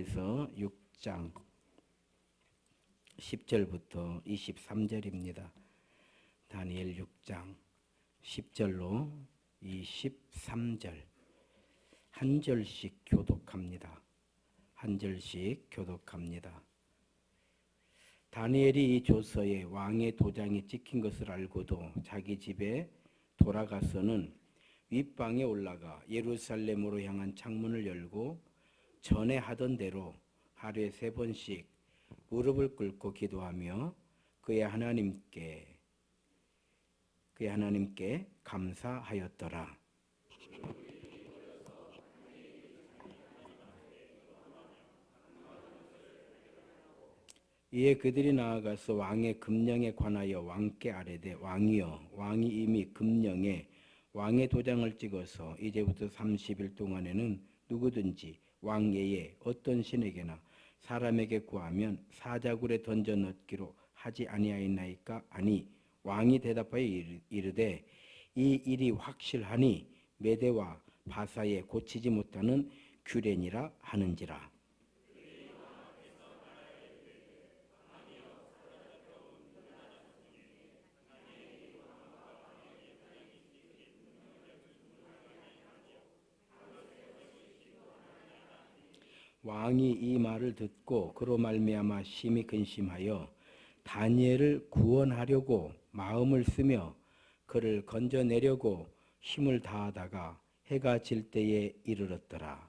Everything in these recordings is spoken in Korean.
다니엘서 6장 10절부터 23절입니다. 다니엘 6장 10절로 23절 한 절씩 교독합니다. 한 절씩 교독합니다. 다니엘이 이 조서에 왕의 도장이 찍힌 것을 알고도 자기 집에 돌아가서는 윗방에 올라가 예루살렘으로 향한 창문을 열고 전에 하던 대로 하루에 3번씩 무릎을 꿇고 기도하며 그의 하나님께 감사하였더라. 이에 그들이 나아가서 왕의 금령에 관하여 왕께 아뢰되 왕이여, 왕이 이미 금령에 왕의 도장을 찍어서 이제부터 30일 동안에는 누구든지 왕 외에 어떤 신에게나 사람에게 구하면 사자굴에 던져 넣기로 하지 아니하였나이까? 아니, 왕이 대답하여 이르되 이 일이 확실하니 메대와 바사에 고치지 못하는 규례니라 하는지라. 왕이 이 말을 듣고 그로 말미암아 심히 근심하여 다니엘을 구원하려고 마음을 쓰며 그를 건져내려고 힘을 다하다가 해가 질 때에 이르렀더라.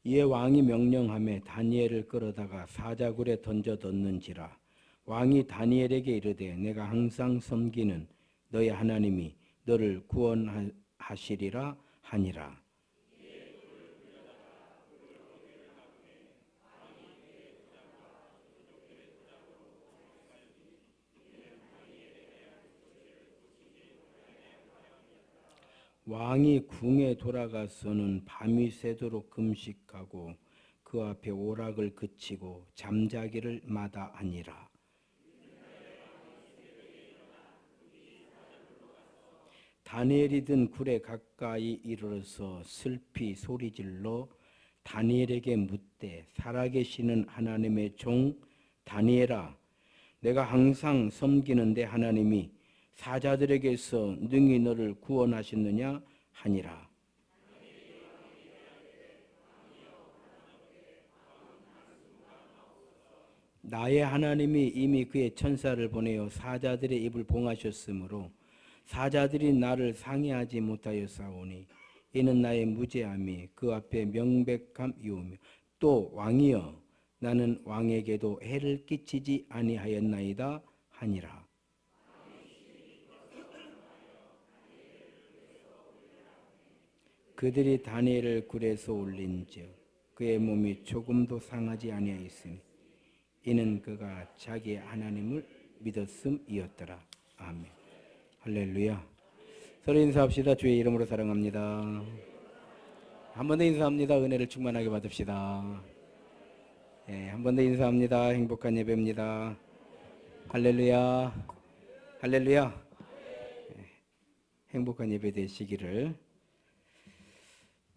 이에 왕이 명령하며 다니엘을 끌어다가 사자굴에 던져 넣는지라. 왕이 다니엘에게 이르되 내가 항상 섬기는 너의 하나님이 너를 구원하시리라 하니라. 왕이 궁에 돌아가서는 밤이 새도록 금식하고 그 앞에 오락을 그치고 잠자기를 마다하니라. 다니엘이 든 굴에 가까이 이르러서 슬피 소리질러 다니엘에게 묻되 살아계시는 하나님의 종 다니엘아, 내가 항상 섬기는데 하나님이 사자들에게서 능히 너를 구원하셨느냐 하니라. 나의 하나님이 이미 그의 천사를 보내어 사자들의 입을 봉하셨으므로 사자들이 나를 상해하지 못하였사오니 이는 나의 무죄함이 그 앞에 명백함이오며 또 왕이여 나는 왕에게도 해를 끼치지 아니하였나이다 하니라. 그들이 다니엘을 굴에서 올린즉 그의 몸이 조금도 상하지 아니하였으니 이는 그가 자기의 하나님을 믿었음이었더라. 아멘. 할렐루야. 서로 인사합시다. 주의 이름으로 사랑합니다. 한 번 더 인사합니다. 은혜를 충만하게 받읍시다. 한 번 더 인사합니다. 행복한 예배입니다. 할렐루야. 할렐루야. 행복한 예배 되시기를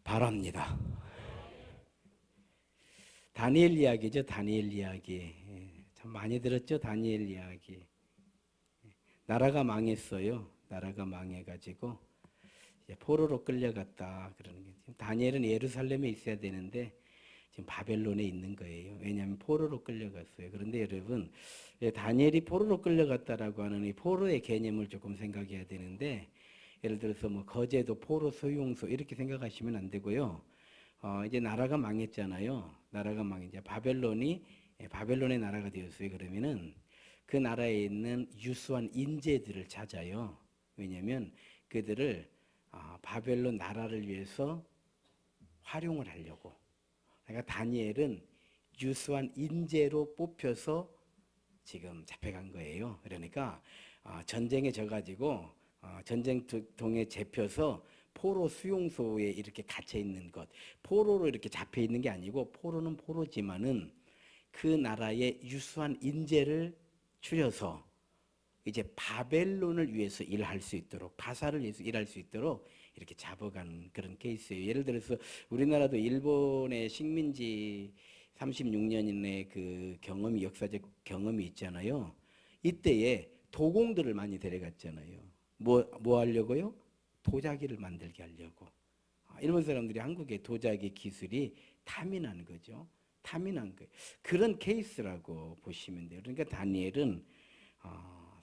바랍니다. 다니엘 이야기죠. 다니엘 이야기. 참 많이 들었죠. 다니엘 이야기. 나라가 망했어요. 나라가 망해가지고 이제 포로로 끌려갔다 그러는 게. 지금 다니엘은 예루살렘에 있어야 되는데 지금 바벨론에 있는 거예요. 왜냐하면 포로로 끌려갔어요. 그런데 여러분, 다니엘이 포로로 끌려갔다라고 하는 이 포로의 개념을 조금 생각해야 되는데, 예를 들어서 뭐 거제도 포로 소용소 이렇게 생각하시면 안 되고요. 이제 나라가 망했잖아요. 나라가 망했죠. 바벨론의 나라가 되었어요. 그러면은 그 나라에 있는 유수한 인재들을 찾아요. 왜냐하면 그들을 바벨론 나라를 위해서 활용을 하려고. 그러니까 다니엘은 유수한 인재로 뽑혀서 지금 잡혀간 거예요. 그러니까 전쟁에 져가지고 전쟁통에 잡혀서 포로 수용소에 이렇게 갇혀 있는 것. 포로로 이렇게 잡혀 있는 게 아니고 포로는 포로지만은 그 나라의 유수한 인재를 추려서 이제 바벨론을 위해서 일할 수 있도록, 바사를 위해서 일할 수 있도록 이렇게 잡아가는 그런 케이스예요. 예를 들어서 우리나라도 일본의 식민지 36년인의 그 경험이, 역사적 경험이 있잖아요. 이때에 도공들을 많이 데려갔잖아요. 뭐 하려고요? 도자기를 만들게 하려고. 일본 사람들이 한국의 도자기 기술이 탐이난 거죠. 탐이난 거예요. 그런 케이스라고 보시면 돼요. 그러니까 다니엘은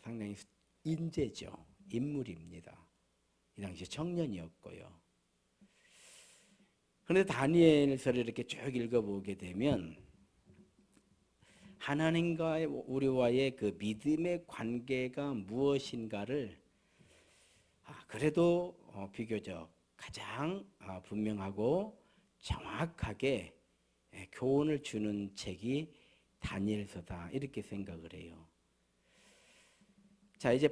상당히 인재죠. 인물입니다. 이 당시 청년이었고요. 그런데 다니엘서를 이렇게 쭉 읽어보게 되면 하나님과의 우리와의 그 믿음의 관계가 무엇인가를 그래도 비교적 가장 분명하고 정확하게 교훈을 주는 책이 다니엘서다, 이렇게 생각을 해요. 자, 이제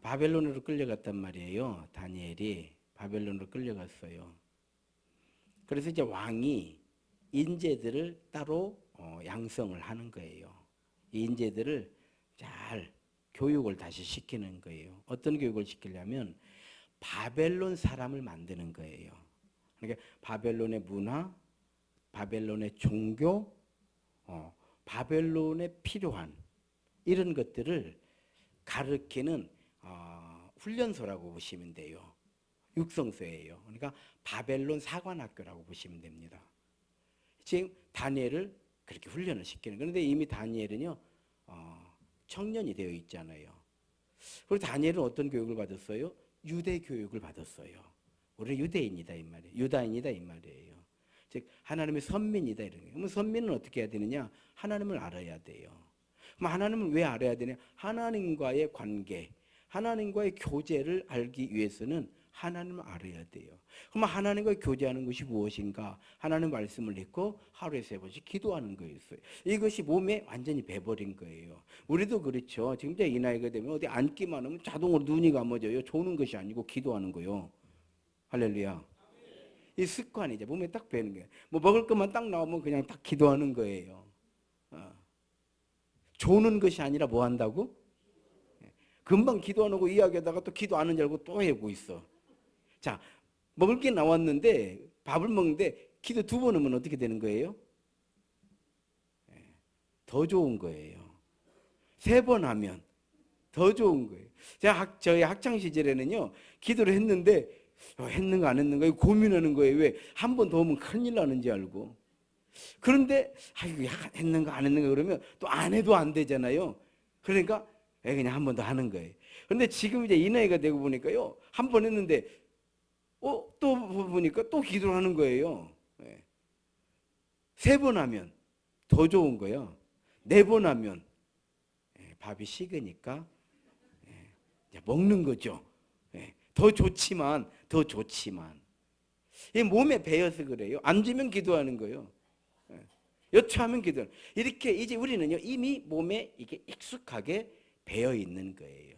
바벨론으로 끌려갔단 말이에요. 다니엘이 바벨론으로 끌려갔어요. 그래서 이제 왕이 인재들을 따로 양성을 하는 거예요. 이 인재들을 잘 교육을 다시 시키는 거예요. 어떤 교육을 시키려면 바벨론 사람을 만드는 거예요. 그러니까 바벨론의 문화, 바벨론의 종교, 바벨론에 필요한 이런 것들을 가르치는 훈련소라고 보시면 돼요. 육성소예요. 그러니까 바벨론 사관학교라고 보시면 됩니다. 지금 다니엘을 그렇게 훈련을 시키는. 그런데 이미 다니엘은요 청년이 되어 있잖아요. 그리고 다니엘은 어떤 교육을 받았어요? 유대 교육을 받았어요. 우리는 유대인이다 이 말이에요. 유다인이다 이 말이에요. 즉 하나님의 선민이다 이런 거예요. 그럼 선민은 어떻게 해야 되느냐? 하나님을 알아야 돼요. 그럼 하나님을 왜 알아야 되냐? 하나님과의 관계, 하나님과의 교제를 알기 위해서는 하나님을 알아야 돼요. 그럼 하나님과 교제하는 것이 무엇인가? 하나님 말씀을 읽고 하루에 3번씩 기도하는 거였어요. 이것이 몸에 완전히 배버린 거예요. 우리도 그렇죠. 지금 이제 이 나이가 되면 어디 앉기만 하면 자동으로 눈이 감아져요. 조는 것이 아니고 기도하는 거요. 할렐루야. 이 습관이 이제 몸에 딱 배는 거예요. 뭐 먹을 것만 딱 나오면 그냥 딱 기도하는 거예요. 조는 것이 아니라 뭐 한다고? 금방 기도 안 하고 이야기하다가 또 기도 안 하는 줄 알고 또 하고 있어. 자, 먹을 게 나왔는데 밥을 먹는데 기도 2번 하면 어떻게 되는 거예요? 더 좋은 거예요. 3번 하면 더 좋은 거예요. 저희 학창 시절에는요 기도를 했는데 했는가 안 했는가 고민하는 거예요. 왜? 한 번 더 하면 큰일 나는지 알고. 그런데 했는가 안 했는가 그러면 또 안 해도 안 되잖아요. 그러니까 그냥 한 번 더 하는 거예요. 그런데 지금 이제 이 나이가 되고 보니까요 한 번 했는데 또 보니까 또 기도를 하는 거예요. 3번 하면 더 좋은 거예요. 4번 하면 밥이 식으니까 이제 먹는 거죠. 더 좋지만 이 몸에 배어서 그래요. 앉으면 기도하는 거예요. 여차하면 기도하는. 이렇게 이제 우리는요 이미 몸에 이게 익숙하게 배어 있는 거예요.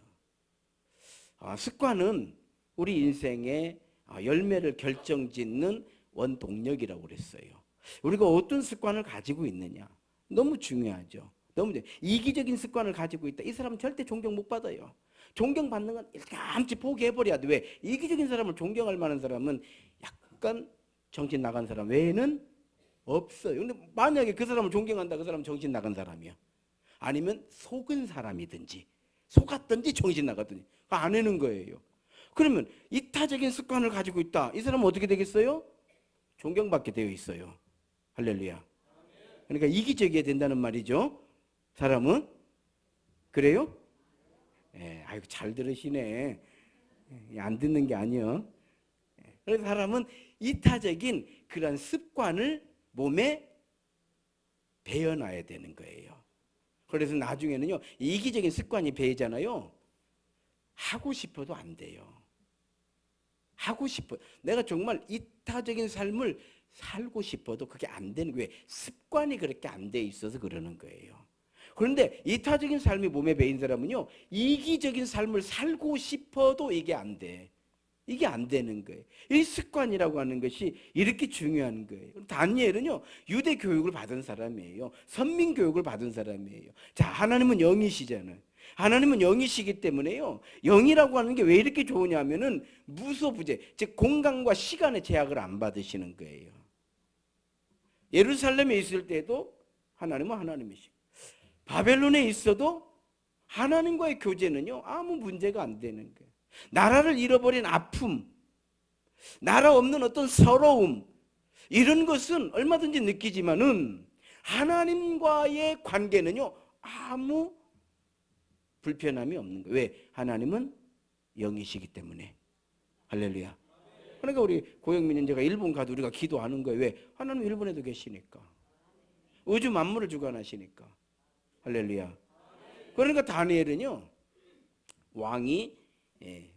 습관은 우리 인생의 열매를 결정짓는 원동력이라고 그랬어요. 우리가 어떤 습관을 가지고 있느냐 너무 중요하죠. 너무 이기적인 습관을 가지고 있다. 이 사람은 절대 존경 못 받아요. 존경받는 건 일감치 포기해버려야 돼. 왜? 이기적인 사람을 존경할 만한 사람은 약간 정신 나간 사람 외에는 없어요. 근데 만약에 그 사람을 존경한다. 그 사람은 정신 나간 사람이야. 아니면 속은 사람이든지 속았든지 정신 나갔든지 안 하는 거예요. 그러면 이타적인 습관을 가지고 있다. 이 사람은 어떻게 되겠어요? 존경받게 되어 있어요. 할렐루야. 그러니까 이기적이어야 된다는 말이죠. 사람은. 그래요? 아이고 잘 들으시네. 안 듣는 게 아니요. 그래서 사람은 이타적인 그런 습관을 몸에 배어놔야 되는 거예요. 그래서 나중에는요 이기적인 습관이 배이잖아요. 하고 싶어도 안 돼요. 하고 싶어. 내가 정말 이타적인 삶을 살고 싶어도 그게 안 되는 거예요. 습관이 그렇게 안 돼 있어서 그러는 거예요. 그런데 이타적인 삶이 몸에 배인 사람은요 이기적인 삶을 살고 싶어도 이게 안 돼. 이게 안 되는 거예요. 이 습관이라고 하는 것이 이렇게 중요한 거예요. 다니엘은요, 유대 교육을 받은 사람이에요. 선민 교육을 받은 사람이에요. 자, 하나님은 영이시잖아요. 하나님은 영이시기 때문에요, 영이라고 하는 게 왜 이렇게 좋으냐면은 무소부재, 즉 공간과 시간의 제약을 안 받으시는 거예요. 예루살렘에 있을 때도 하나님은 하나님이시고, 바벨론에 있어도 하나님과의 교제는요 아무 문제가 안 되는 거예요. 나라를 잃어버린 아픔, 나라 없는 어떤 서러움, 이런 것은 얼마든지 느끼지만은 하나님과의 관계는요 아무 불편함이 없는 거예요. 왜? 하나님은 영이시기 때문에. 할렐루야. 그러니까 우리 고영민 형제가 일본 가도 우리가 기도하는 거예요. 왜? 하나님 일본에도 계시니까. 우주 만물을 주관하시니까. 할렐루야. 그러니까 다니엘은요 왕이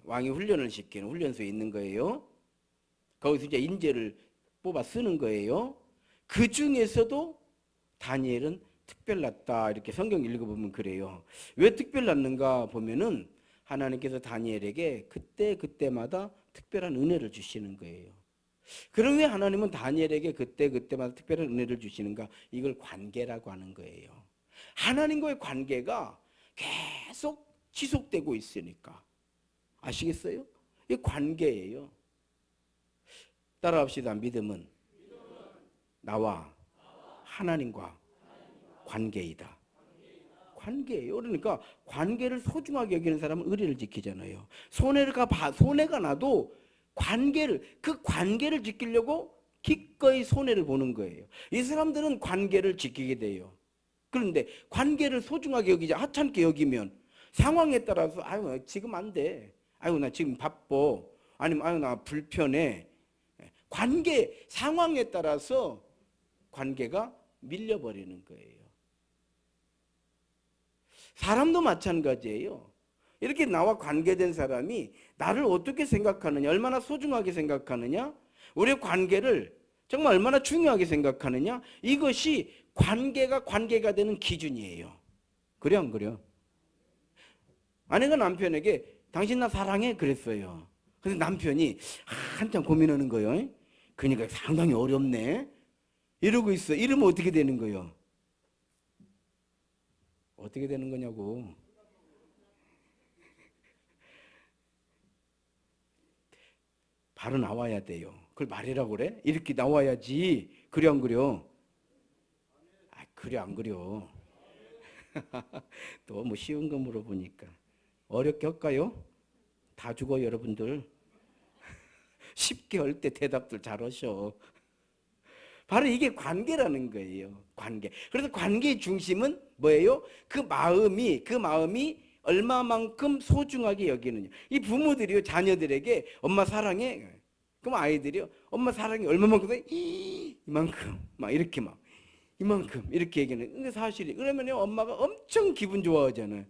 훈련을 시키는 훈련소에 있는 거예요. 거기서 이제 인재를 뽑아 쓰는 거예요. 그 중에서도 다니엘은 특별났다, 이렇게 성경 읽어보면 그래요. 왜 특별났는가 보면은 하나님께서 다니엘에게 그때마다 특별한 은혜를 주시는 거예요. 그럼 왜 하나님은 다니엘에게 그때마다 특별한 은혜를 주시는가? 이걸 관계라고 하는 거예요. 하나님과의 관계가 계속 지속되고 있으니까. 아시겠어요? 이 관계예요. 따라합시다. 믿음은 나와 하나님과 관계이다. 관계예요. 그러니까 관계를 소중하게 여기는 사람은 의리를 지키잖아요. 손해가 나도 그 관계를 지키려고 기꺼이 손해를 보는 거예요. 이 사람들은 관계를 지키게 돼요. 그런데 관계를 소중하게 여기지 하찮게 여기면 상황에 따라서 아유 지금 안 돼, 아유 나 지금 바빠, 아니면 아유 나 불편해. 관계 상황에 따라서 관계가 밀려버리는 거예요. 사람도 마찬가지예요. 이렇게 나와 관계된 사람이 나를 어떻게 생각하느냐, 얼마나 소중하게 생각하느냐, 우리의 관계를 정말 얼마나 중요하게 생각하느냐, 이것이 관계가 되는 기준이에요. 그래 안 그래요? 아내가 남편에게 당신 나 사랑해 그랬어요. 그래서 남편이 한참 고민하는 거예요. 그러니까 상당히 어렵네 이러고 있어. 이러면 어떻게 되는 거예요? 어떻게 되는 거냐고. 바로 나와야 돼요. 그걸 말이라고 그래? 이렇게 나와야지. 그래 안 그래요? 아, 그래 안 그래요? 또 뭐 쉬운 거 물어보니까 어렵게 할까요? 다 죽어 여러분들. 쉽게 할 때 대답들 잘하셔. 바로 이게 관계라는 거예요. 관계. 그래서 관계의 중심은 뭐예요? 그 마음이 얼마만큼 소중하게 여기느냐. 이 부모들이요 자녀들에게 엄마 사랑해. 그럼 아이들이요 엄마 사랑해 얼마만큼 돼? 이만큼 막 이렇게 막 이만큼 이렇게 얘기하는. 근데 사실이 그러면요 엄마가 엄청 기분 좋아하잖아요.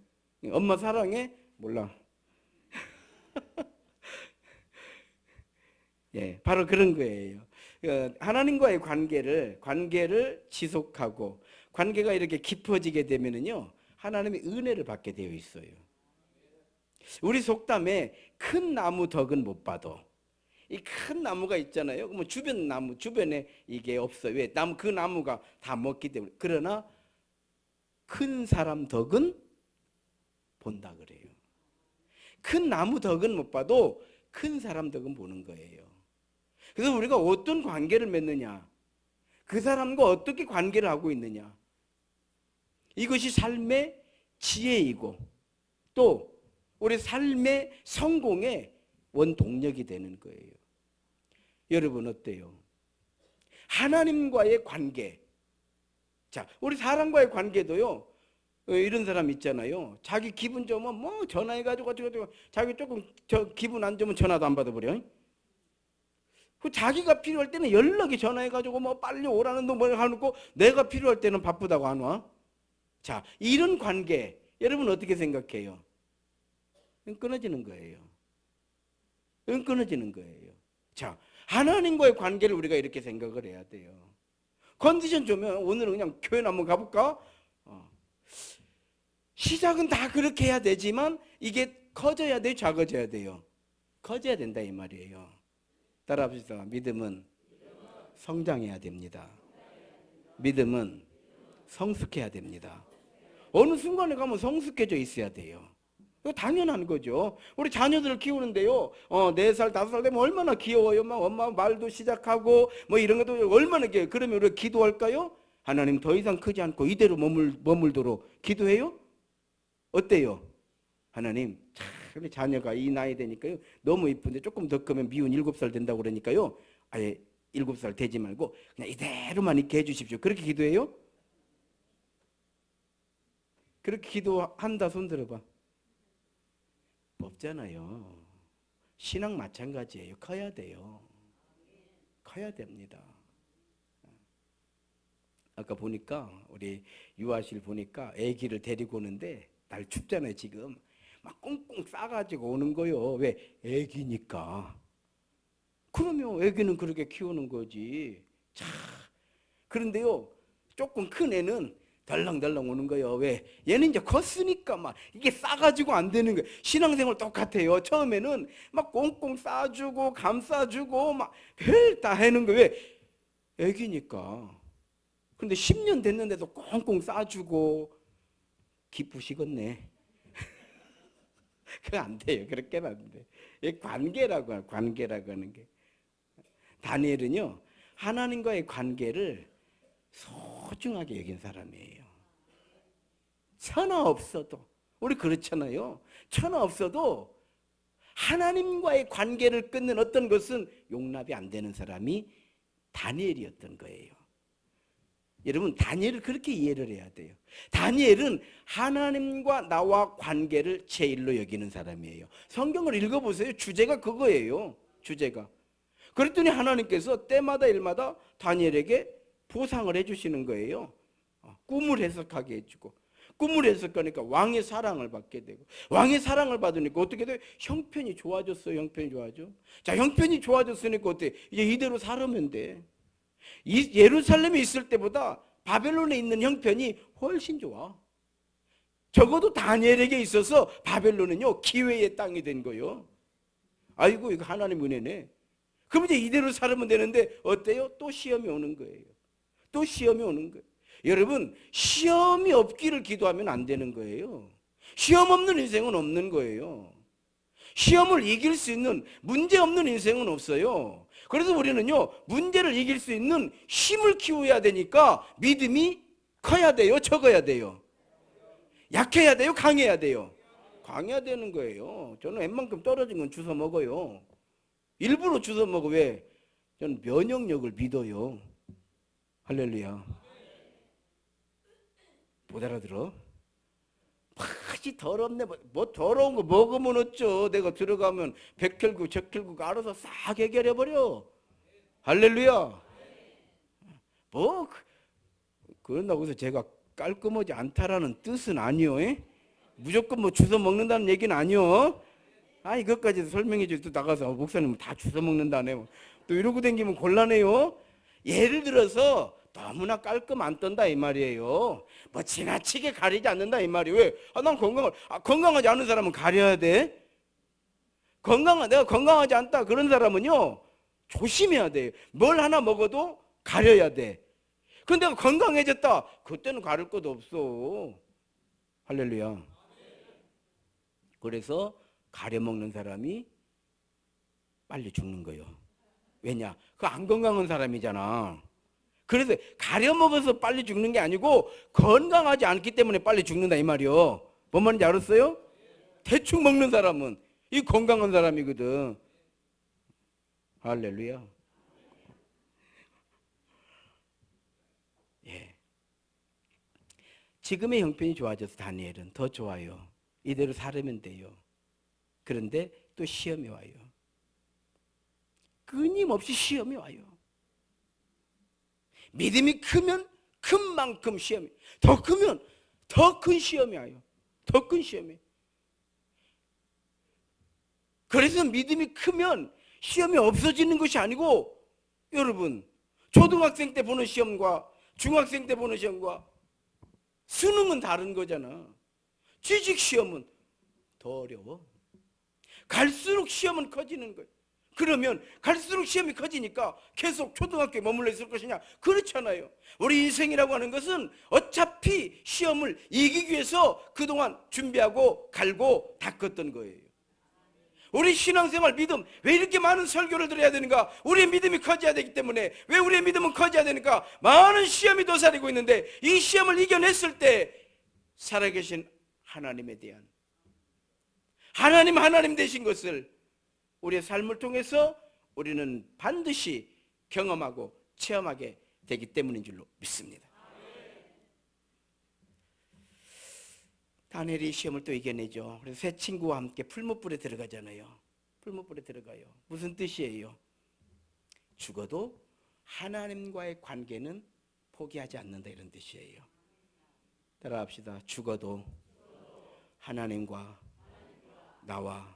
엄마 사랑해? 몰라. 예, 바로 그런 거예요. 하나님과의 관계를 지속하고 관계가 이렇게 깊어지게 되면은요 하나님의 은혜를 받게 되어 있어요. 우리 속담에 큰 나무 덕은 못 봐도, 이 큰 나무가 있잖아요. 그러면 주변에 이게 없어요. 왜? 그 나무가 다 먹기 때문에. 그러나 큰 사람 덕은 본다 그래요. 큰 나무 덕은 못 봐도 큰 사람 덕은 보는 거예요. 그래서 우리가 어떤 관계를 맺느냐, 그 사람과 어떻게 관계를 하고 있느냐, 이것이 삶의 지혜이고 또 우리 삶의 성공의 원동력이 되는 거예요. 여러분 어때요? 하나님과의 관계. 자, 우리 사람과의 관계도요 이런 사람 있잖아요. 자기 기분 좋으면 뭐 전화해가지고 자기 조금 기분 안 좋으면 전화도 안 받아버려. 그 자기가 필요할 때는 연락이 전화해가지고 뭐 빨리 오라는 둥 뭐 하고, 내가 필요할 때는 바쁘다고 안 와. 자, 이런 관계 여러분 어떻게 생각해요? 끊어지는 거예요. 끊어지는 거예요. 자, 하나님과의 관계를 우리가 이렇게 생각을 해야 돼요. 컨디션 좋으면 오늘은 그냥 교회나 한번 가볼까? 시작은 다 그렇게 해야 되지만 이게 커져야 돼요, 작아져야 돼요? 커져야 된다 이 말이에요. 따라합시다. 믿음은 성장해야 됩니다. 믿음은 성숙해야 됩니다. 어느 순간에 가면 성숙해져 있어야 돼요. 이거 당연한 거죠. 우리 자녀들을 키우는데요. 4살, 5살 되면 얼마나 귀여워요. 막 엄마 말도 시작하고 뭐 이런 것도 얼마나 귀여워요. 그러면 우리가 기도할까요? 하나님 더 이상 크지 않고 이대로 머물도록 기도해요? 어때요? 하나님 참 우리 자녀가 이 나이 되니까요. 너무 이쁜데 조금 더 크면 미운 7살 된다고 그러니까요. 아예 7살 되지 말고 그냥 이대로만 있게 해주십시오. 그렇게 기도해요? 그렇게 기도한다 손 들어봐. 없잖아요. 신앙 마찬가지예요. 커야 돼요. 커야 됩니다. 아까 보니까 우리 유아실 보니까 아기를 데리고 오는데 날 춥잖아요 지금. 막 꽁꽁 싸가지고 오는 거요. 왜? 아기니까. 그러면 아기는 그렇게 키우는 거지. 자, 그런데요 조금 큰 애는 덜렁덜렁 오는 거예요. 왜? 얘는 이제 컸으니까 막 이게 싸가지고 안 되는 거예요. 신앙생활 똑같아요. 처음에는 막 꽁꽁 싸주고 감싸주고 막 별 다 하는 거예요. 왜? 애기니까. 근데 10년 됐는데도 꽁꽁 싸주고 기쁘시겠네. 그거 안 돼요. 그렇게는 안 돼. 이 관계라고 하는 게. 다니엘은요 하나님과의 관계를 소중하게 여긴 사람이에요. 천하 없어도 우리 그렇잖아요. 천하 없어도 하나님과의 관계를 끊는 어떤 것은 용납이 안 되는 사람이 다니엘이었던 거예요. 여러분 다니엘을 그렇게 이해를 해야 돼요. 다니엘은 하나님과 나와 관계를 제일로 여기는 사람이에요. 성경을 읽어보세요. 주제가 그거예요. 주제가. 그랬더니 하나님께서 때마다 일마다 다니엘에게 보상을 해주시는 거예요. 꿈을 해석하게 해주고 꿈을 해석하니까 왕의 사랑을 받게 되고 왕의 사랑을 받으니까 어떻게 돼요? 형편이 좋아졌어요. 형편이 좋아져. 자, 형편이 좋아졌으니까 어때? 이제 이대로 살면 돼. 예루살렘에 있을 때보다 바벨론에 있는 형편이 훨씬 좋아. 적어도 다니엘에게 있어서 바벨론은요 기회의 땅이 된 거예요. 아이고 이거 하나님 은혜네. 그럼 이제 이대로 살면 되는데 어때요? 또 시험이 오는 거예요. 또 시험이 오는 거예요. 여러분 시험이 없기를 기도하면 안 되는 거예요. 시험 없는 인생은 없는 거예요. 시험을 이길 수 있는 문제 없는 인생은 없어요. 그래서 우리는요 문제를 이길 수 있는 힘을 키워야 되니까 믿음이 커야 돼요? 적어야 돼요? 약해야 돼요? 강해야 돼요? 강해야 되는 거예요. 저는 웬만큼 떨어진 건 주워 먹어요. 일부러 주워 먹어. 왜? 저는 면역력을 믿어요. 할렐루야. 못 알아들어? 마치 더럽네. 뭐 더러운 거 먹으면 어쩌. 내가 들어가면 백혈구 적혈구 알아서 싹 해결해버려. 할렐루야. 뭐 그런다고 해서 제가 깔끔하지 않다라는 뜻은 아니요. 무조건 뭐 주워 먹는다는 얘기는 아니요. 아니 그것까지 설명해 줄 때 나가서 목사님은 다 주워 먹는다네. 또 이러고 다니면 곤란해요. 예를 들어서 너무나 깔끔 안 떤다 이 말이에요. 뭐 지나치게 가리지 않는다 이 말이에요. 왜? 난 건강하지 않은 사람은 가려야 돼. 내가 건강하지 않다 그런 사람은요 조심해야 돼요. 뭘 하나 먹어도 가려야 돼. 근데 내가 건강해졌다 그때는 가릴 것도 없어. 할렐루야. 그래서 가려 먹는 사람이 빨리 죽는 거예요. 왜냐? 그 안 건강한 사람이잖아. 그래서 가려 먹어서 빨리 죽는 게 아니고 건강하지 않기 때문에 빨리 죽는다 이 말이요. 뭔 말인지 알았어요? 대충 먹는 사람은 이 건강한 사람이거든. 할렐루야. 예. 지금의 형편이 좋아져서 다니엘은 더 좋아요. 이대로 살면 돼요. 그런데 또 시험이 와요. 끊임없이 시험이 와요. 믿음이 크면 큰 만큼 시험이, 더 크면 더 큰 시험이 와요. 더 큰 시험이. 그래서 믿음이 크면 시험이 없어지는 것이 아니고, 여러분 초등학생 때 보는 시험과 중학생 때 보는 시험과 수능은 다른 거잖아. 취직 시험은 더 어려워. 갈수록 시험은 커지는 거예요. 그러면 갈수록 시험이 커지니까 계속 초등학교에 머물러 있을 것이냐? 그렇잖아요. 우리 인생이라고 하는 것은 어차피 시험을 이기기 위해서 그동안 준비하고 갈고 닦았던 거예요. 우리 신앙생활 믿음, 왜 이렇게 많은 설교를 들어야 되는가? 우리의 믿음이 커져야 되기 때문에. 왜 우리의 믿음은 커져야 되는가? 많은 시험이 도사리고 있는데 이 시험을 이겨냈을 때 살아계신 하나님에 대한, 하나님 되신 것을 우리의 삶을 통해서 우리는 반드시 경험하고 체험하게 되기 때문인 줄로 믿습니다. 다니엘이 시험을 또 이겨내죠. 그래서 세 친구와 함께 풀무불에 들어가잖아요. 풀무불에 들어가요. 무슨 뜻이에요? 죽어도 하나님과의 관계는 포기하지 않는다, 이런 뜻이에요. 따라합시다. 죽어도 하나님과 나와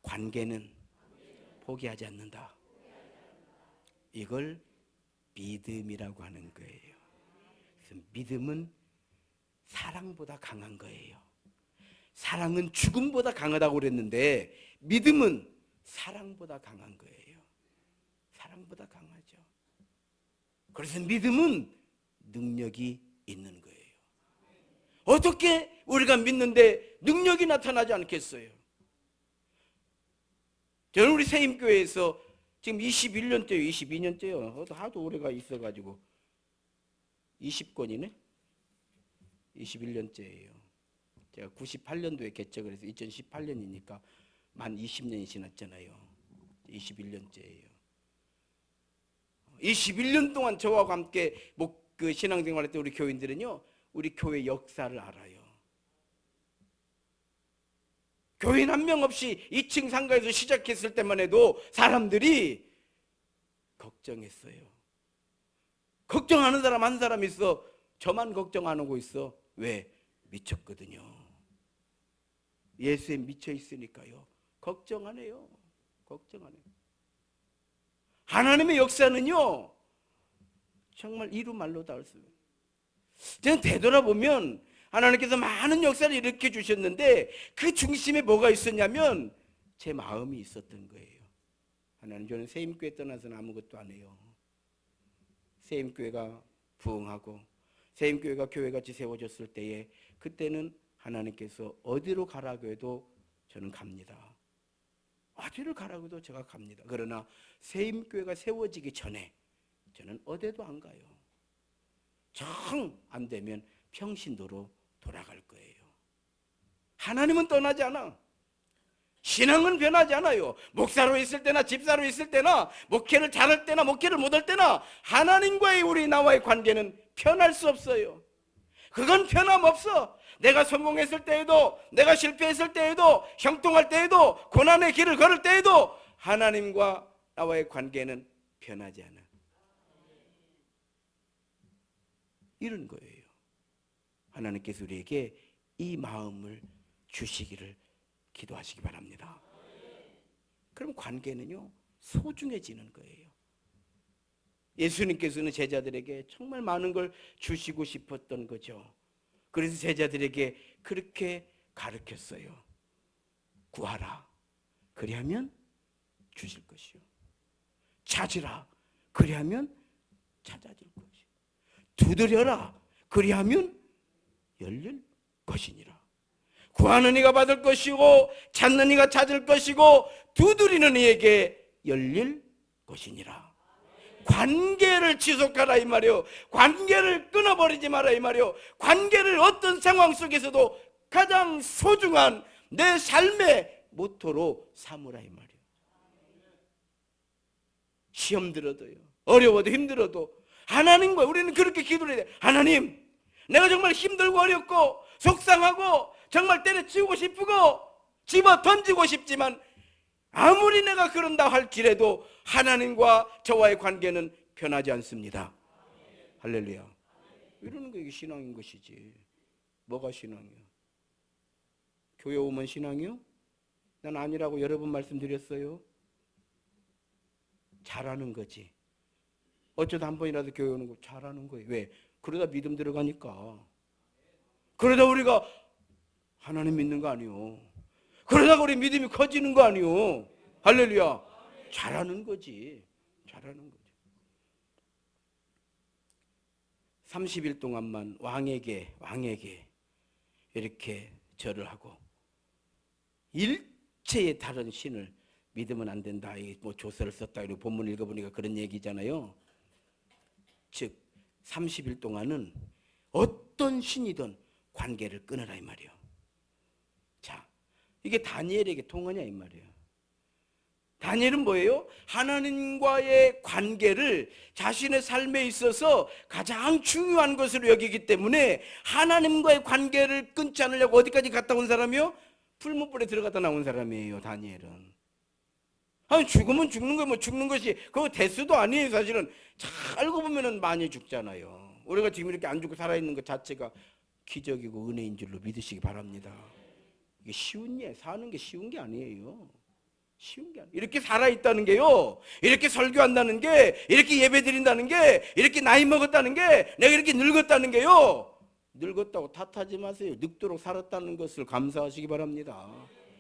관계는 포기하지 않는다. 이걸 믿음이라고 하는 거예요. 그래서 믿음은 사랑보다 강한 거예요. 사랑은 죽음보다 강하다고 그랬는데 믿음은 사랑보다 강한 거예요. 사랑보다 강하죠. 그래서 믿음은 능력이 있는 거예요. 어떻게 우리가 믿는데 능력이 나타나지 않겠어요? 저는 우리 세임교회에서 지금 21년째요, 22년째요. 하도 오래가 있어가지고 20권이네? 21년째예요. 제가 98년도에 개척을 해서 2018년이니까 만 20년이 지났잖아요. 21년째예요. 21년 동안 저와 함께 그 신앙생활할 때 우리 교인들은요, 우리 교회 역사를 알아요. 교인 한 명 없이 2층 상가에서 시작했을 때만 해도 사람들이 걱정했어요. 걱정하는 사람 한 사람 있어. 저만 걱정 안 하고 있어. 왜? 미쳤거든요. 예수에 미쳐 있으니까요. 걱정 안 해요. 걱정 안 해요. 하나님의 역사는요, 정말 이루 말로 닿을 수 없어요. 저는 되돌아보면 하나님께서 많은 역사를 일으켜 주셨는데 그 중심에 뭐가 있었냐면 제 마음이 있었던 거예요. 하나님, 저는 세임교회 떠나서는 아무것도 안 해요. 세임교회가 부흥하고 세임교회가 교회같이 세워졌을 때에 그때는 하나님께서 어디로 가라고 해도 저는 갑니다. 어디를 가라고 해도 제가 갑니다. 그러나 세임교회가 세워지기 전에 저는 어디도 안 가요. 정 안 되면 평신도로 돌아갈 거예요. 하나님은 떠나지 않아. 신앙은 변하지 않아요. 목사로 있을 때나 집사로 있을 때나 목회를 잘할 때나 목회를 못할 때나 하나님과의 우리 나와의 관계는 변할 수 없어요. 그건 변함없어. 내가 성공했을 때에도, 내가 실패했을 때에도, 형통할 때에도, 고난의 길을 걸을 때에도 하나님과 나와의 관계는 변하지 않아. 이런 거예요. 하나님께서 우리에게 이 마음을 주시기를 기도하시기 바랍니다. 그럼 관계는요, 소중해지는 거예요. 예수님께서는 제자들에게 정말 많은 걸 주시고 싶었던 거죠. 그래서 제자들에게 그렇게 가르쳤어요. 구하라. 그리하면 주실 것이요. 찾으라. 그리하면 찾아질 것이요. 두드려라. 그리하면 열릴 것이니라. 구하는 이가 받을 것이고 찾는 이가 찾을 것이고 두드리는 이에게 열릴 것이니라. 관계를 지속하라 이 말이요. 관계를 끊어버리지 마라 이 말이요. 관계를 어떤 상황 속에서도 가장 소중한 내 삶의 모토로 삼으라 이 말이요. 시험 들어도요, 어려워도 힘들어도 하나님과 우리는 그렇게 기도를 해야 돼. 하나님, 내가 정말 힘들고 어렵고 속상하고 정말 때려치우고 싶고 집어 던지고 싶지만 아무리 내가 그런다 할지라도 하나님과 저와의 관계는 변하지 않습니다. 할렐루야. 이러는 거 이게 신앙인 것이지. 뭐가 신앙이야? 교회 오면 신앙이요? 난 아니라고 여러 번 말씀드렸어요. 잘하는 거지. 어쩌다 한 번이라도 교회 오는 거 잘하는 거예요. 왜? 그러다 믿음 들어가니까. 그러다 우리가 하나님 믿는 거 아니요. 그러다가 우리 믿음이 커지는 거 아니요. 할렐루야. 잘하는 거지. 잘하는 거지. 30일 동안만 왕에게 이렇게 절을 하고 일체의 다른 신을 믿으면 안 된다. 뭐 조서를 썼다. 이렇게 본문 읽어보니까 그런 얘기잖아요. 즉 30일 동안은 어떤 신이든 관계를 끊으라 이 말이에요. 자, 이게 다니엘에게 통하냐 이 말이에요. 다니엘은 뭐예요? 하나님과의 관계를 자신의 삶에 있어서 가장 중요한 것으로 여기기 때문에 하나님과의 관계를 끊지 않으려고 어디까지 갔다 온 사람이요? 풀무불에 들어갔다 나온 사람이에요. 다니엘은. 아니 죽으면 죽는 거예요. 뭐 죽는 것이 그거 대수도 아니에요. 사실은 잘 알고 보면은 많이 죽잖아요. 우리가 지금 이렇게 안 죽고 살아있는 것 자체가 기적이고 은혜인 줄로 믿으시기 바랍니다. 이게 쉬운 일, 사는 게 쉬운 게 아니에요. 쉬운 게 아니에요. 이렇게 살아있다는 게요, 이렇게 설교한다는 게, 이렇게 예배 드린다는 게, 이렇게 나이 먹었다는 게, 내가 이렇게 늙었다는 게요, 늙었다고 탓하지 마세요. 늙도록 살았다는 것을 감사하시기 바랍니다.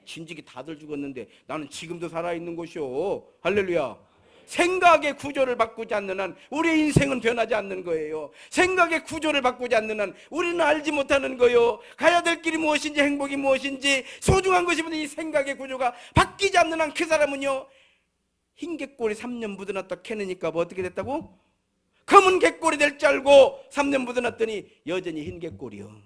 진즉이 다들 죽었는데 나는 지금도 살아있는 것이요. 할렐루야. 생각의 구조를 바꾸지 않는 한 우리의 인생은 변하지 않는 거예요. 생각의 구조를 바꾸지 않는 한 우리는 알지 못하는 거예요. 가야 될 길이 무엇인지, 행복이 무엇인지, 소중한 것이 무엇인지 이 생각의 구조가 바뀌지 않는 한 그 사람은요, 흰 갯골이 3년 묻어놨다 캐내니까 뭐 어떻게 됐다고? 검은 갯골이 될 줄 알고 3년 묻어놨더니 여전히 흰 갯골이요.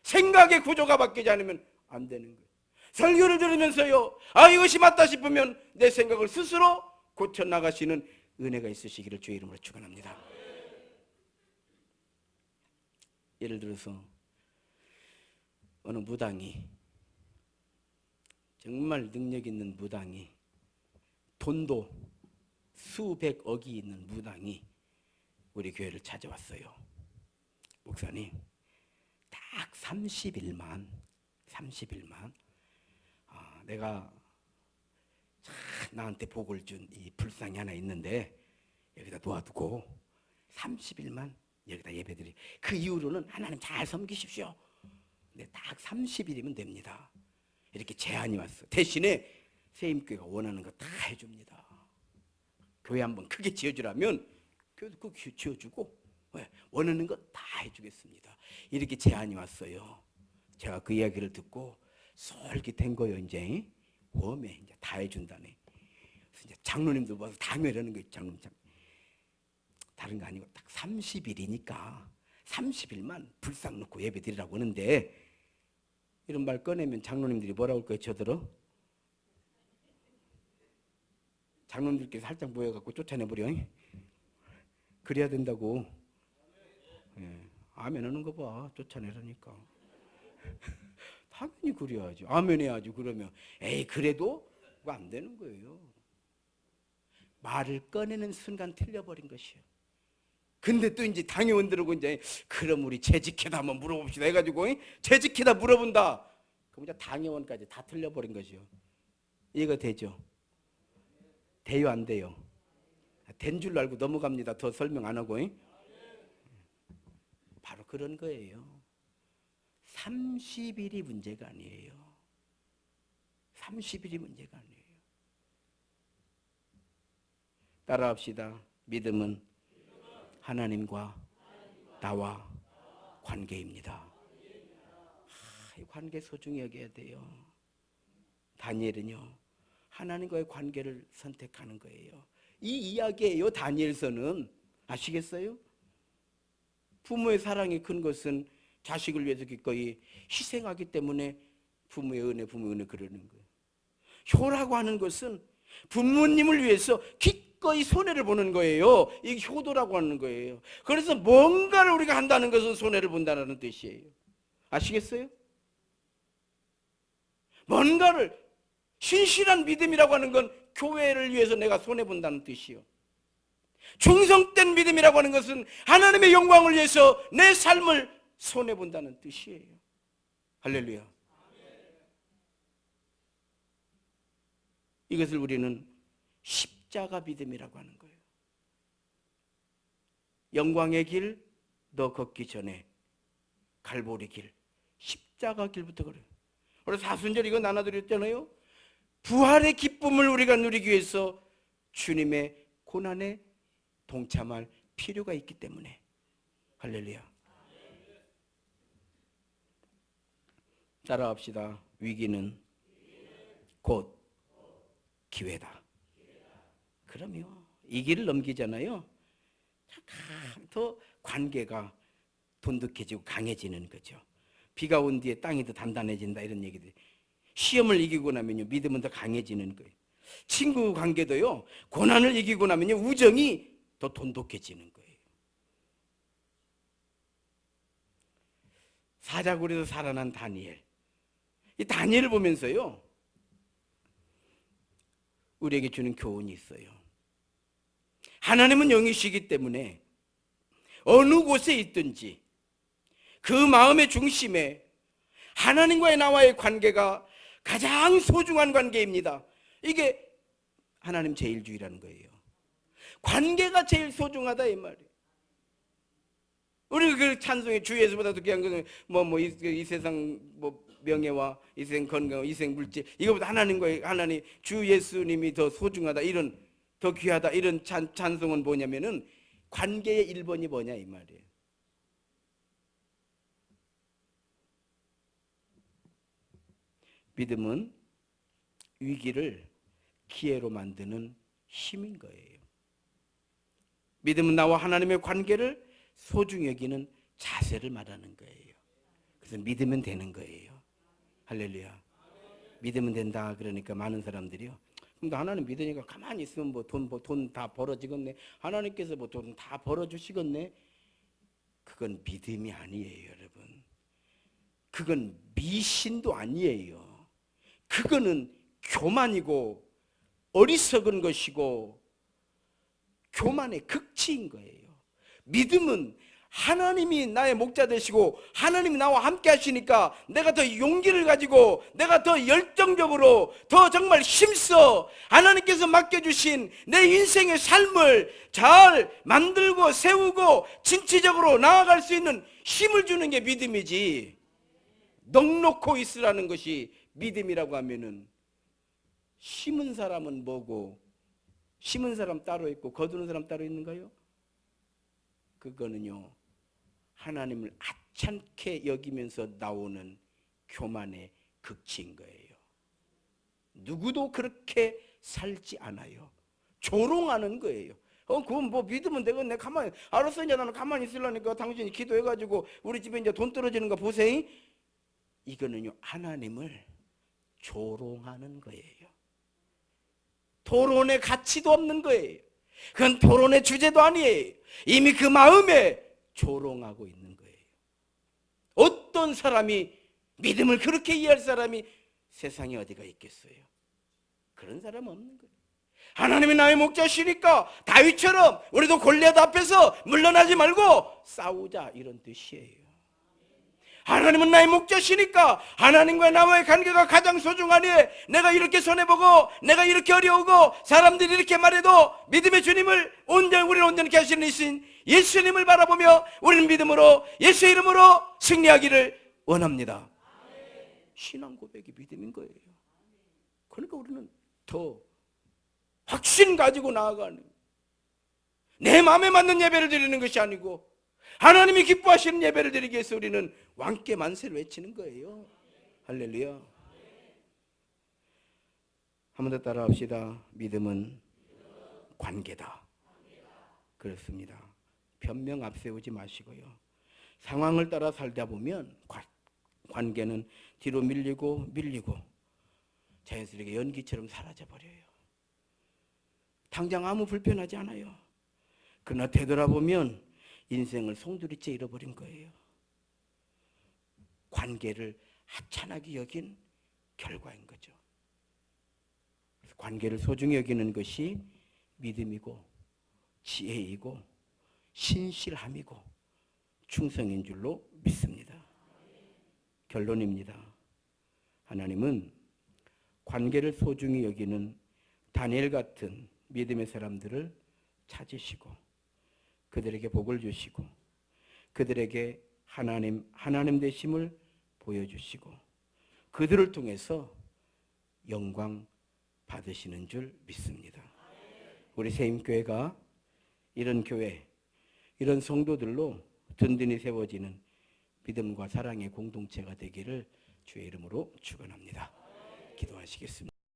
생각의 구조가 바뀌지 않으면 안 되는 거예요. 설교를 들으면서요, 아 이것이 맞다 싶으면 내 생각을 스스로 고쳐나가시는 은혜가 있으시기를 주의 이름으로 축원합니다. 예를 들어서 어느 무당이, 정말 능력 있는 무당이, 돈도 수백억이 있는 무당이 우리 교회를 찾아왔어요. 목사님, 딱 30일만 내가 나한테 복을 준 이 불상이 하나 있는데 여기다 놓아두고 30일만 여기다 예배드리. 그 이후로는 하나님 잘 섬기십시오. 근데 딱 30일이면 됩니다. 이렇게 제안이 왔어. 대신에 세임교회가 원하는 거 다 해줍니다. 교회 한번 크게 지어주라면 교회도 그거 지어주고 원하는 거 다 해주겠습니다. 이렇게 제안이 왔어요. 제가 그 이야기를 듣고 솔깃한 거예요. 이제 웜에 이제 다 해준다네. 그래서 이제 장로님도 와서 당회라는 거예요. 장로님. 다른 거 아니고 딱 30일이니까 30일만 불상 놓고 예배 드리라고 하는데, 이런 말 꺼내면 장로님들이 뭐라고 할 거예요? 저들어? 장로님들께서 살짝 모여갖고 쫓아내버려. 그래야 된다고. 아멘 하는 거 봐. 쫓아내라니까. 당연히 그래야지. 아멘 해야지. 그러면 에이 그래도 그거 안 되는 거예요. 말을 꺼내는 순간 틀려버린 것이요. 근데 또 이제 당회원들하고 이제 그럼 우리 재직회다 한번 물어봅시다 해가지고 재직회다 물어본다. 그럼 이제 당회원까지 다 틀려버린 것이요. 이거 되죠? 돼요 안 돼요? 된 줄 알고 넘어갑니다. 더 설명 안 하고. 바로 그런 거예요. 30일이 문제가 아니에요. 30일이 문제가 아니에요. 따라합시다. 믿음은 하나님과 나와 관계입니다. 이 관계 소중히 여겨야 돼요. 다니엘은요, 하나님과의 관계를 선택하는 거예요. 이 이야기예요. 다니엘서는. 아시겠어요? 부모의 사랑이 큰 것은 자식을 위해서 기꺼이 희생하기 때문에 부모의 은혜 그러는 거예요. 효라고 하는 것은 부모님을 위해서 기꺼이 손해를 보는 거예요. 이게 효도라고 하는 거예요. 그래서 뭔가를 우리가 한다는 것은 손해를 본다는 뜻이에요. 아시겠어요? 뭔가를, 신실한 믿음이라고 하는 건 교회를 위해서 내가 손해본다는 뜻이요. 충성된 믿음이라고 하는 것은 하나님의 영광을 위해서 내 삶을 손해본다는 뜻이에요. 할렐루야. 이것을 우리는 십자가 믿음이라고 하는 거예요. 영광의 길 너 걷기 전에 갈보리 길, 십자가 길부터 걸어요. 우리 사순절 이거 나눠드렸잖아요. 부활의 기쁨을 우리가 누리기 위해서 주님의 고난에 동참할 필요가 있기 때문에. 할렐루야. 따라합시다. 위기는 곧 기회다. 그럼요. 이 길을 넘기잖아요. 더 관계가 돈독해지고 강해지는 거죠. 비가 온 뒤에 땅이 더 단단해진다 이런 얘기들. 시험을 이기고 나면요 믿음은 더 강해지는 거예요. 친구 관계도요 고난을 이기고 나면요 우정이 더 돈독해지는 거예요. 사자굴에서 살아난 다니엘. 이 다니엘을 보면서요 우리에게 주는 교훈이 있어요. 하나님은 영이시기 때문에 어느 곳에 있든지 그 마음의 중심에 하나님과의 나와의 관계가 가장 소중한 관계입니다. 이게 하나님 제일주의라는 거예요. 관계가 제일 소중하다 이 말이에요. 우리 그 찬송에 주 예수보다 더 귀한 것은 이 세상 명예와 이 세상 건강, 이 세상 물질 이거보다 하나님 주 예수님이 더 소중하다 이런 더 귀하다 이런 찬송은 뭐냐면은 관계의 1번이 뭐냐 이 말이에요. 믿음은 위기를 기회로 만드는 힘인 거예요. 믿음은 나와 하나님의 관계를 소중히 여기는 자세를 말하는 거예요. 그래서 믿으면 되는 거예요. 할렐루야. 믿으면 된다 그러니까 많은 사람들이요. 근데 하나님 믿으니까 가만히 있으면 돈 다 벌어지겠네. 하나님께서 돈 다 벌어주시겠네. 그건 믿음이 아니에요, 여러분. 그건 미신도 아니에요. 그거는 교만이고 어리석은 것이고 교만의 극치인 거예요. 믿음은 하나님이 나의 목자 되시고 하나님이 나와 함께 하시니까 내가 더 용기를 가지고 내가 더 열정적으로 더 정말 힘써 하나님께서 맡겨주신 내 인생의 삶을 잘 만들고 세우고 진취적으로 나아갈 수 있는 힘을 주는 게 믿음이지, 넉넉고 있으라는 것이 믿음이라고 하면은 심은 사람은 뭐고 심은 사람 따로 있고 거두는 사람 따로 있는가요? 그거는요 하나님을 하찮게 여기면서 나오는 교만의 극치인 거예요. 누구도 그렇게 살지 않아요. 조롱하는 거예요. 그건 믿으면 되겠네. 내가 가만히 알았어. 이제 나는 가만히 있으려니까 당신이 기도해가지고 우리 집에 이제 돈 떨어지는 거 보세요. 이거는요 하나님을 조롱하는 거예요. 토론의 가치도 없는 거예요. 그건 토론의 주제도 아니에요. 이미 그 마음에 조롱하고 있는 거예요. 어떤 사람이 믿음을 그렇게 이해할 사람이 세상에 어디가 있겠어요? 그런 사람 없는 거예요. 하나님이 나의 목자시니까 다윗처럼 우리도 골리앗 앞에서 물러나지 말고 싸우자 이런 뜻이에요. 하나님은 나의 목자시니까 하나님과 나와의 관계가 가장 소중하니 내가 이렇게 손해보고 내가 이렇게 어려우고 사람들이 이렇게 말해도 믿음의 주님을 우리를 온전히 하시는 이신 예수님을 바라보며 우리는 믿음으로 예수의 이름으로 승리하기를 원합니다. 신앙 고백이 믿음인 거예요. 그러니까 우리는 더 확신 가지고 나아가는, 내 마음에 맞는 예배를 드리는 것이 아니고 하나님이 기뻐하시는 예배를 드리기 위해서 우리는 왕께 만세를 외치는 거예요. 할렐루야. 한 번 더 따라 합시다. 믿음은 관계다. 그렇습니다. 변명 앞세우지 마시고요. 상황을 따라 살다 보면 관계는 뒤로 밀리고 자연스럽게 연기처럼 사라져버려요. 당장 아무 불편하지 않아요. 그러나 되돌아보면 인생을 송두리째 잃어버린 거예요. 관계를 하찮게 여긴 결과인 거죠. 관계를 소중히 여기는 것이 믿음이고 지혜이고 신실함이고 충성인 줄로 믿습니다. 결론입니다. 하나님은 관계를 소중히 여기는 다니엘 같은 믿음의 사람들을 찾으시고 그들에게 복을 주시고 그들에게 하나님 되심을 보여주시고 그들을 통해서 영광 받으시는 줄 믿습니다. 우리 세임교회가 이런 교회, 이런 성도들로 든든히 세워지는 믿음과 사랑의 공동체가 되기를 주의 이름으로 축원합니다. 기도하시겠습니다.